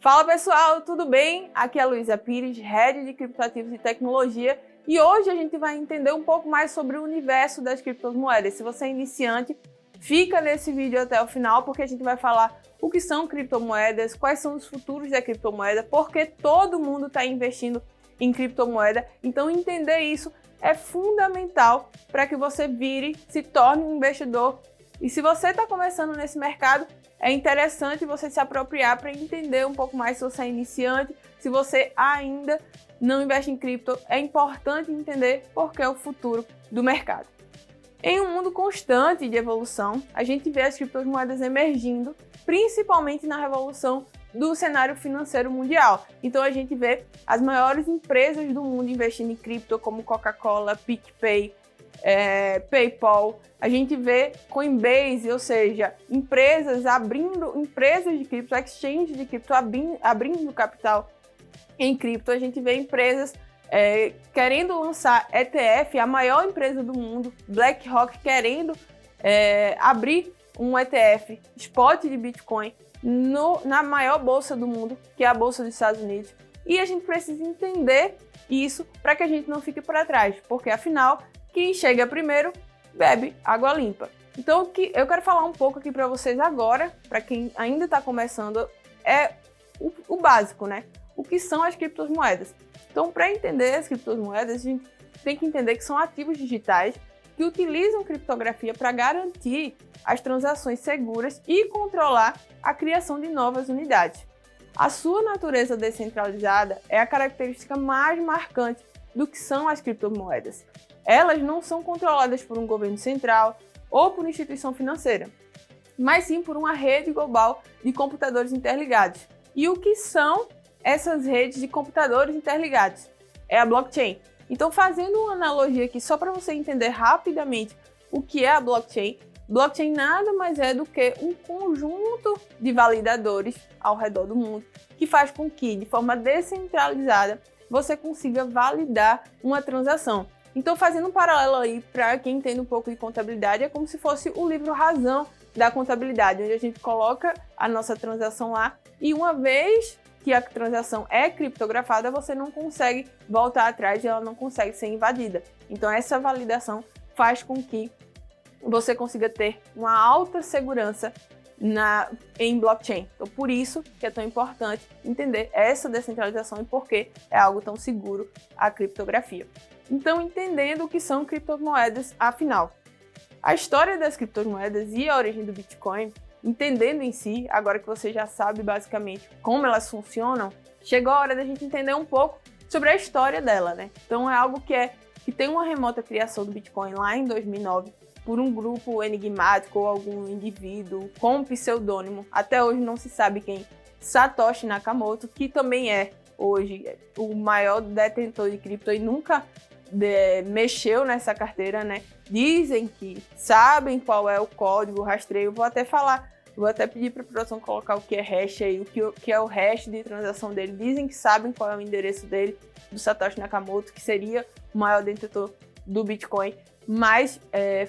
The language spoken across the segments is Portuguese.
Fala pessoal, tudo bem? Aqui é a Luísa Pires, Head de Criptoativos e Tecnologia, e hoje a gente vai entender um pouco mais sobre o universo das criptomoedas. Se você é iniciante, fica nesse vídeo até o final, porque a gente vai falar o que são criptomoedas, quais são os futuros da criptomoeda, porque todo mundo está investindo em criptomoeda, então entender isso é fundamental para que você se torne um investidor. E se você está começando nesse mercado, é interessante você se apropriar para entender um pouco mais se você é iniciante, se você ainda não investe em cripto, é importante entender porque é o futuro do mercado. Em um mundo constante de evolução, a gente vê as criptomoedas emergindo, principalmente na revolução do cenário financeiro mundial. Então a gente vê as maiores empresas do mundo investindo em cripto, como Coca-Cola, PicPay, PayPal. A gente vê Coinbase, ou seja, empresas de cripto, exchange de cripto, abrindo capital em cripto. A gente vê empresas querendo lançar ETF, a maior empresa do mundo, BlackRock, querendo abrir um ETF spot de Bitcoin na maior bolsa do mundo, que é a Bolsa dos Estados Unidos. E a gente precisa entender isso para que a gente não fique para trás, porque afinal, quem chega primeiro bebe água limpa. Então, eu quero falar um pouco aqui para vocês agora, para quem ainda está começando, é o básico, né? O que são as criptomoedas? Então, para entender as criptomoedas, a gente tem que entender que são ativos digitais que utilizam criptografia para garantir as transações seguras e controlar a criação de novas unidades. A sua natureza descentralizada é a característica mais marcante do que são as criptomoedas. Elas não são controladas por um governo central ou por instituição financeira, mas sim por uma rede global de computadores interligados. E o que são essas redes de computadores interligados? É a blockchain. Então, fazendo uma analogia aqui, só para você entender rapidamente o que é a blockchain, blockchain nada mais é do que um conjunto de validadores ao redor do mundo que faz com que, de forma descentralizada, você consiga validar uma transação. Então, fazendo um paralelo aí para quem entende um pouco de contabilidade, é como se fosse o livro-razão da contabilidade, onde a gente coloca a nossa transação lá e uma vez que a transação é criptografada, você não consegue voltar atrás e ela não consegue ser invadida. Então, essa validação faz com que você consiga ter uma alta segurança em blockchain. Então, por isso que é tão importante entender essa descentralização e por que é algo tão seguro a criptografia. Então, entendendo o que são criptomoedas, afinal, a história das criptomoedas e a origem do Bitcoin, entendendo em si, agora que você já sabe basicamente como elas funcionam, chegou a hora da gente entender um pouco sobre a história dela, né? Então, é algo que tem uma remota criação do Bitcoin lá em 2009 por um grupo enigmático ou algum indivíduo com um pseudônimo. Até hoje não se sabe quem. Satoshi Nakamoto, que também é hoje o maior detentor de cripto e nunca mexeu nessa carteira, né? Dizem que sabem qual é o código, o rastreio. Vou até pedir para a produção colocar o que é hash aí, o que é o hash de transação dele. Dizem que sabem qual é o endereço dele, do Satoshi Nakamoto, que seria o maior detentor do Bitcoin. Mas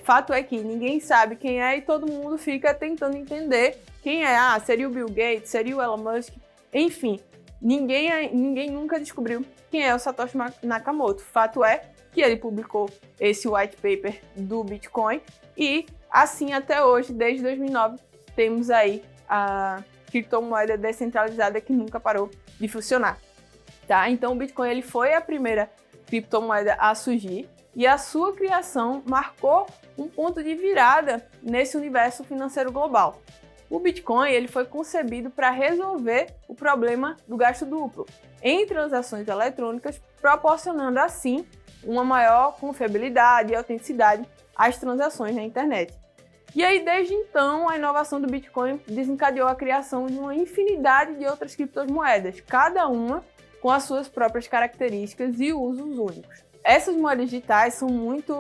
fato é que ninguém sabe quem é e todo mundo fica tentando entender quem é. Seria o Bill Gates, seria o Elon Musk, enfim. Ninguém nunca descobriu quem é o Satoshi Nakamoto. Fato é que ele publicou esse white paper do Bitcoin e assim até hoje, desde 2009, temos aí a criptomoeda descentralizada que nunca parou de funcionar. Tá? Então o Bitcoin ele foi a primeira criptomoeda a surgir e a sua criação marcou um ponto de virada nesse universo financeiro global. O Bitcoin ele foi concebido para resolver o problema do gasto duplo em transações eletrônicas, proporcionando assim uma maior confiabilidade e autenticidade às transações na internet. E aí, desde então, a inovação do Bitcoin desencadeou a criação de uma infinidade de outras criptomoedas, cada uma com as suas próprias características e usos únicos. Essas moedas digitais são muito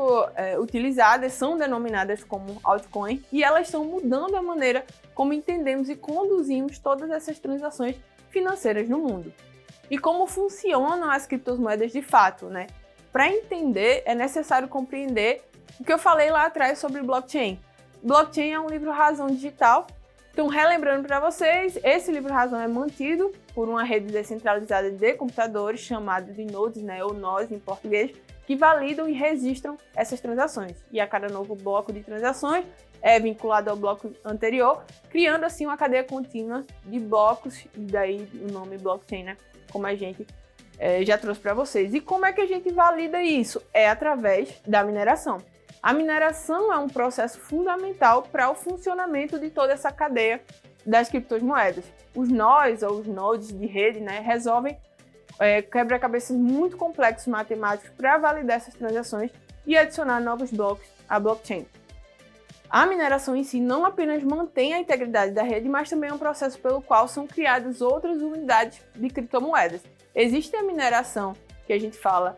utilizadas, são denominadas como altcoin e elas estão mudando a maneira como entendemos e conduzimos todas essas transações financeiras no mundo. E como funcionam as criptomoedas de fato, né? Para entender, é necessário compreender o que eu falei lá atrás sobre blockchain. Blockchain é um livro-razão digital. Então, relembrando para vocês, esse livro-razão é mantido por uma rede descentralizada de computadores, chamada de nodes, né, ou nós em português, que validam e registram essas transações. E a cada novo bloco de transações é vinculado ao bloco anterior, criando assim uma cadeia contínua de blocos, e daí o nome blockchain, né, como a gente já trouxe para vocês. E como é que a gente valida isso? É através da mineração. A mineração é um processo fundamental para o funcionamento de toda essa cadeia das criptomoedas. Os nós, ou os nodes de rede, né, resolvem quebra-cabeças muito complexos matemáticos para validar essas transações e adicionar novos blocos à blockchain. A mineração em si não apenas mantém a integridade da rede, mas também é um processo pelo qual são criadas outras unidades de criptomoedas. Existe a mineração que a gente fala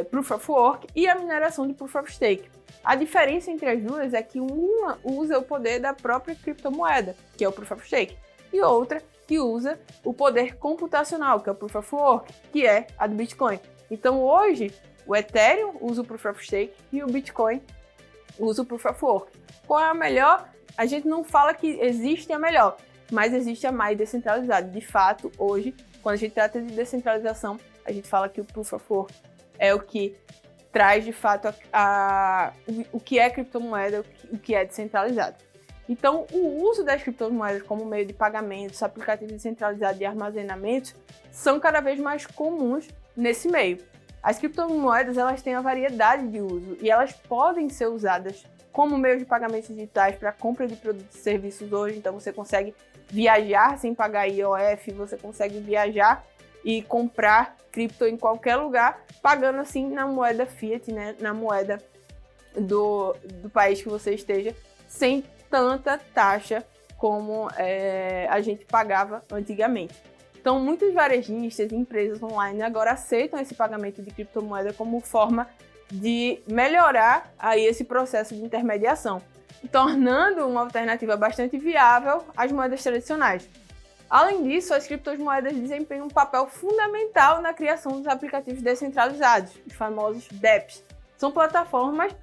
Proof of Work e a mineração de Proof of Stake. A diferença entre as duas é que uma usa o poder da própria criptomoeda, que é o Proof of Stake, e outra que usa o poder computacional, que é o Proof of Work, que é a do Bitcoin. Então hoje o Ethereum usa o Proof of Stake e o Bitcoin usa o Proof of Work. Qual é a melhor? A gente não fala que existe a melhor, mas existe a mais descentralizada. De fato, hoje, quando a gente trata de descentralização, a gente fala que o Proof of Work é o que traz, de fato, o que é criptomoeda, o que é descentralizado. Então, o uso das criptomoedas como meio de pagamentos, aplicativos descentralizados de armazenamento, são cada vez mais comuns nesse meio. As criptomoedas, elas têm uma variedade de uso e elas podem ser usadas como meio de pagamentos digitais para compra de produtos e serviços hoje. Então, você consegue viajar sem pagar IOF, você consegue viajar e comprar cripto em qualquer lugar, pagando assim na moeda fiat, né, na moeda do país que você esteja, sem tanta taxa como a gente pagava antigamente. Então, muitos varejistas e empresas online agora aceitam esse pagamento de criptomoeda como forma de melhorar aí esse processo de intermediação, tornando uma alternativa bastante viável às moedas tradicionais. Além disso, as criptomoedas desempenham um papel fundamental na criação dos aplicativos descentralizados, os famosos dApps. São plataformas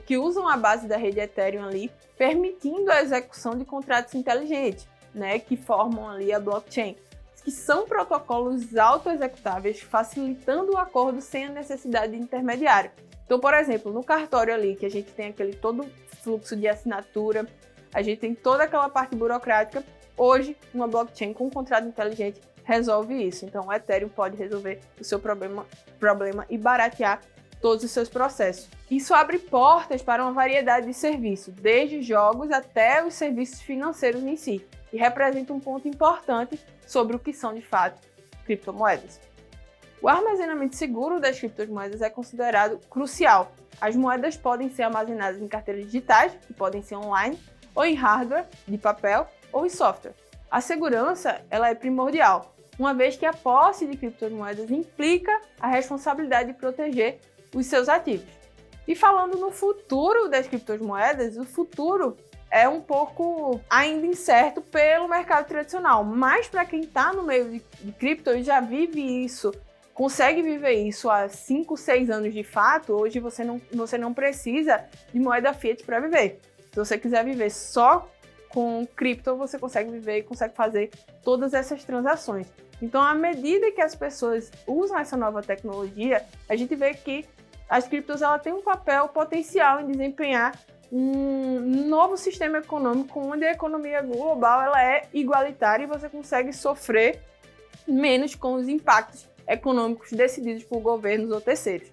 que usam a base da rede Ethereum ali, permitindo a execução de contratos inteligentes, né, que formam ali a blockchain, que são protocolos auto-executáveis, facilitando o acordo sem a necessidade de intermediário. Então, por exemplo, no cartório ali, que a gente tem aquele todo fluxo de assinatura, a gente tem toda aquela parte burocrática, hoje uma blockchain com um contrato inteligente resolve isso. Então, o Ethereum pode resolver o seu problema e baratear todos os seus processos. Isso abre portas para uma variedade de serviços, desde jogos até os serviços financeiros em si, e representa um ponto importante sobre o que são, de fato, criptomoedas. O armazenamento seguro das criptomoedas é considerado crucial. As moedas podem ser armazenadas em carteiras digitais, que podem ser online, ou em hardware, de papel, ou em software. A segurança ela é primordial, uma vez que a posse de criptomoedas implica a responsabilidade de proteger os seus ativos. E falando no futuro das criptomoedas, o futuro é um pouco ainda incerto pelo mercado tradicional, mas para quem está no meio de cripto e já vive isso, consegue viver isso há 5, 6 anos de fato, hoje você não precisa de moeda fiat para viver. Se você quiser viver só com cripto, você consegue viver e consegue fazer todas essas transações. Então, à medida que as pessoas usam essa nova tecnologia, a gente vê que as criptos ela tem um papel potencial em desempenhar um novo sistema econômico onde a economia global ela é igualitária e você consegue sofrer menos com os impactos econômicos decididos por governos ou terceiros.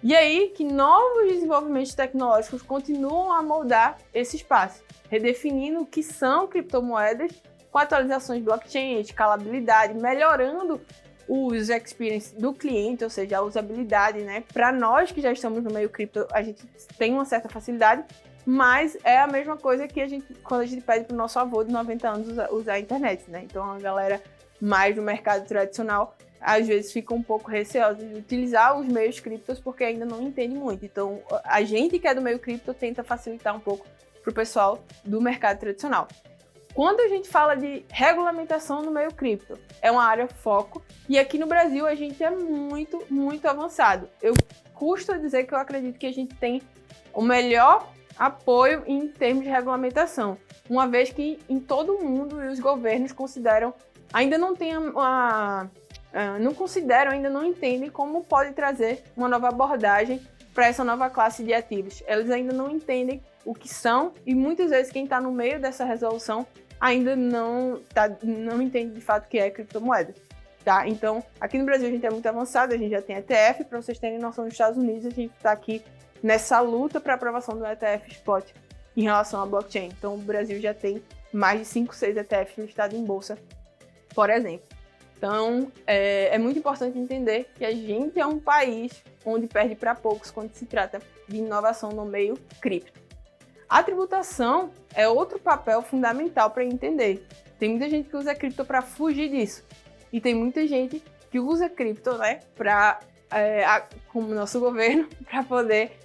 E aí que novos desenvolvimentos tecnológicos continuam a moldar esse espaço, redefinindo o que são criptomoedas com atualizações blockchain, escalabilidade, melhorando o user experience do cliente, ou seja, a usabilidade, né? Para nós que já estamos no meio cripto, a gente tem uma certa facilidade, mas é a mesma coisa que quando a gente pede para o nosso avô de 90 anos usar a internet, né? Então a galera mais do mercado tradicional às vezes fica um pouco receosa de utilizar os meios criptos porque ainda não entende muito. Então a gente que é do meio cripto tenta facilitar um pouco para o pessoal do mercado tradicional. Quando a gente fala de regulamentação no meio cripto, é uma área foco e aqui no Brasil a gente é muito, muito avançado. Eu custo dizer que eu acredito que a gente tem o melhor apoio em termos de regulamentação, uma vez que em todo o mundo os governos consideram ainda não tem não consideram, ainda não entendem como pode trazer uma nova abordagem para essa nova classe de ativos. Eles ainda não entendem o que são e muitas vezes quem está no meio dessa resolução ainda não entende de fato o que é criptomoeda. Tá? Então, aqui no Brasil a gente é muito avançado, a gente já tem ETF, para vocês terem noção, nos Estados Unidos a gente está aqui nessa luta para aprovação do ETF Spot em relação à blockchain. Então, o Brasil já tem mais de 5, 6 ETFs listados em bolsa, por exemplo. Então, é muito importante entender que a gente é um país onde perde para poucos quando se trata de inovação no meio cripto. A tributação é outro papel fundamental para entender. Tem muita gente que usa cripto para fugir disso. E tem muita gente que usa cripto, né, como nosso governo, para poder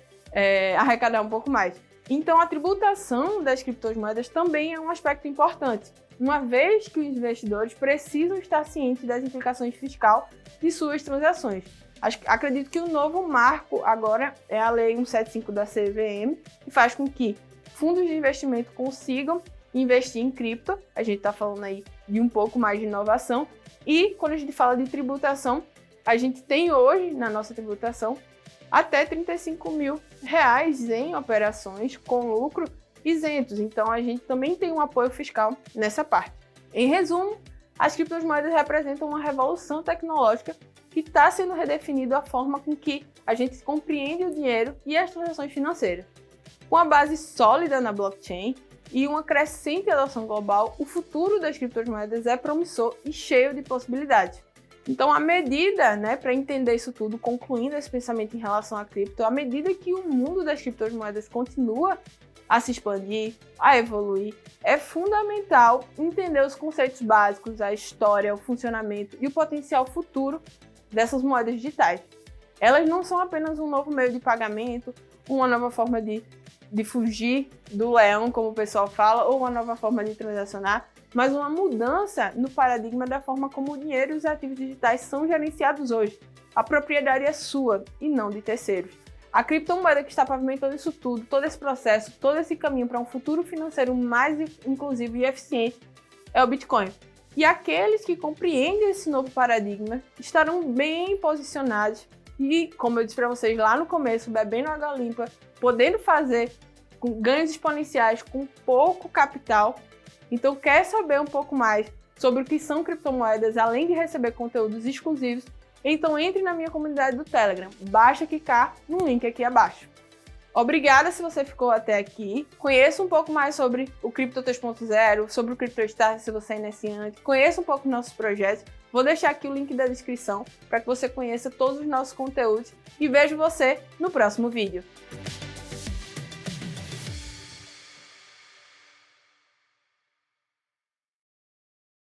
arrecadar um pouco mais. Então, a tributação das criptomoedas também é um aspecto importante, uma vez que os investidores precisam estar cientes das implicações fiscais de suas transações. Acredito que o novo marco agora é a Lei 175 da CVM, que faz com que fundos de investimento consigam investir em cripto. A gente está falando aí de um pouco mais de inovação. E quando a gente fala de tributação, a gente tem hoje na nossa tributação até R$35 mil em operações com lucro isentos. Então, a gente também tem um apoio fiscal nessa parte. Em resumo, as criptomoedas representam uma revolução tecnológica que está sendo redefinida a forma com que a gente compreende o dinheiro e as transações financeiras. Com a base sólida na blockchain e uma crescente adoção global, o futuro das criptomoedas é promissor e cheio de possibilidades. Então, à medida, para entender isso tudo, concluindo esse pensamento em relação à cripto, à medida que o mundo das criptomoedas continua a se expandir, a evoluir, é fundamental entender os conceitos básicos, a história, o funcionamento e o potencial futuro dessas moedas digitais. Elas não são apenas um novo meio de pagamento, uma nova forma de fugir do leão, como o pessoal fala, ou uma nova forma de transacionar, mas uma mudança no paradigma da forma como o dinheiro e os ativos digitais são gerenciados hoje. A propriedade é sua e não de terceiros. A criptomoeda que está pavimentando isso tudo, todo esse processo, todo esse caminho para um futuro financeiro mais inclusivo e eficiente é o Bitcoin. E aqueles que compreendem esse novo paradigma estarão bem posicionados e, como eu disse para vocês lá no começo, bebendo água limpa, podendo fazer com ganhos exponenciais com pouco capital. Então, quer saber um pouco mais sobre o que são criptomoedas, além de receber conteúdos exclusivos? Então, entre na minha comunidade do Telegram. Basta clicar no link aqui abaixo. Obrigada se você ficou até aqui. Conheça um pouco mais sobre o Cripto 3.0, sobre o CryptoStars se você é iniciante. Conheça um pouco dos nossos projetos. Vou deixar aqui o link da descrição para que você conheça todos os nossos conteúdos e vejo você no próximo vídeo.